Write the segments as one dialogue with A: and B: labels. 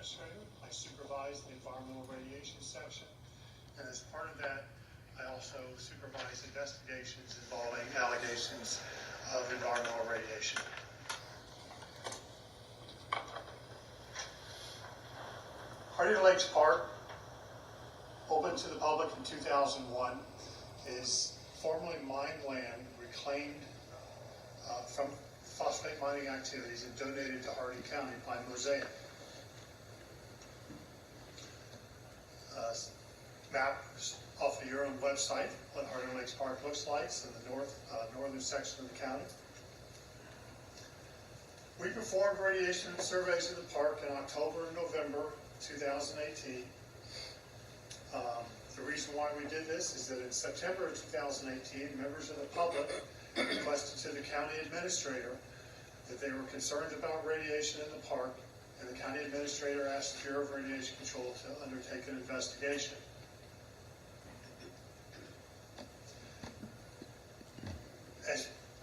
A: administrator. I supervise the environmental radiation section, and as part of that, I also supervise investigations involving allegations of environmental radiation. Hardy Lakes Park, opened to the public in 2001, is formerly mined land reclaimed from phosphate mining activities and donated to Hardy County by Mosaic. Map off of your own website what Hardy Lakes Park looks like in the northern section of the county. We performed radiation surveys of the park in October and November 2018. The reason why we did this is that in September of 2018, members of the public requested to the county administrator that they were concerned about radiation in the park, and the county administrator asked the Bureau of Radiation Control to undertake an investigation.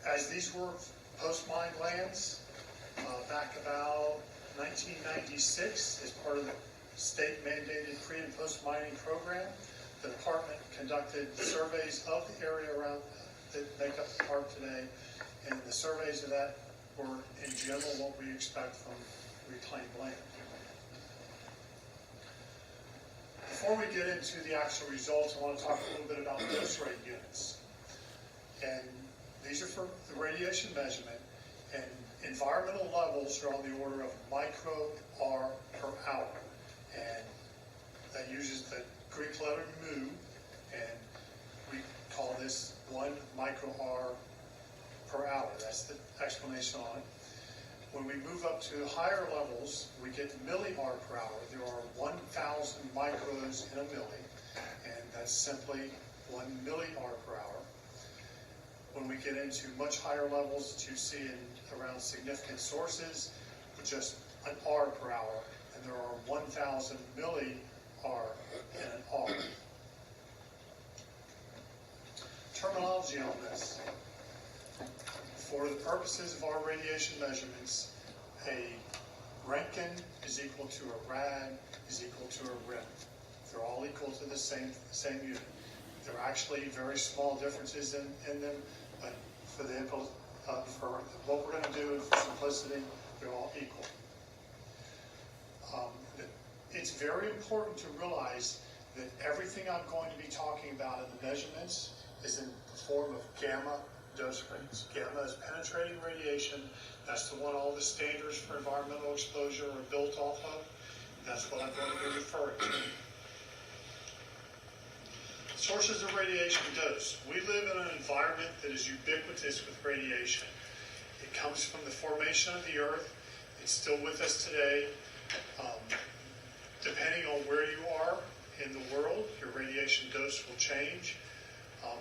A: As these were post-mined lands, back about 1996, as part of the state-mandated pre- and post-mining program, the department conducted surveys of the area around that make up the park today, and the surveys of that were, in general, what we expect from reclaimed land. Before we get into the actual results, I want to talk a little bit about dose rate units. And these are for the radiation measurement, and environmental levels are on the order of micro-R per hour. And that uses the Greek letter mu, and we call this 1 micro-R per hour. That's the explanation on it. When we move up to higher levels, we get milli-R per hour. There are 1,000 micros in a milli, and that's simply 1 milli-R per hour. When we get into much higher levels that you see around significant sources, just an R per hour, and there are 1,000 milli-R in an R. Terminology on this. For the purposes of our radiation measurements, a Roentgen is equal to a rad is equal to a rem. They're all equal to the same unit. There are actually very small differences in them, but for what we're going to do for simplicity, they're all equal. It's very important to realize that everything I'm going to be talking about in the measurements is in the form of gamma dose rates. Gamma is penetrating radiation. That's the one all the standards for environmental exposure are built off of. That's what I'm going to be referring to. Sources of radiation dose. We live in an environment that is ubiquitous with radiation. It comes from the formation of the Earth. It's still with us today. Depending on where you are in the world, your radiation dose will change.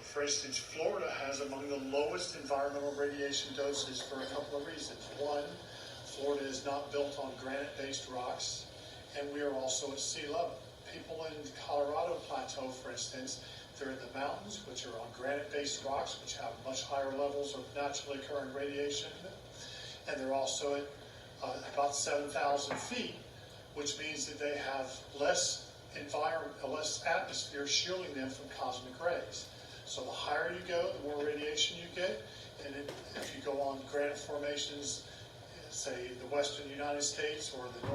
A: For instance, Florida has among the lowest environmental radiation doses for a couple of reasons. One, Florida is not built on granite-based rocks, and we are also at sea level. People in the Colorado Plateau, for instance, they're in the mountains, which are on granite-based rocks, which have much higher levels of naturally occurring radiation in them. And they're also at about 7,000 feet, which means that they have less atmosphere shielding them from cosmic rays. So the higher you go, the more radiation you get. And if you go on granite formations, say the western United States or the north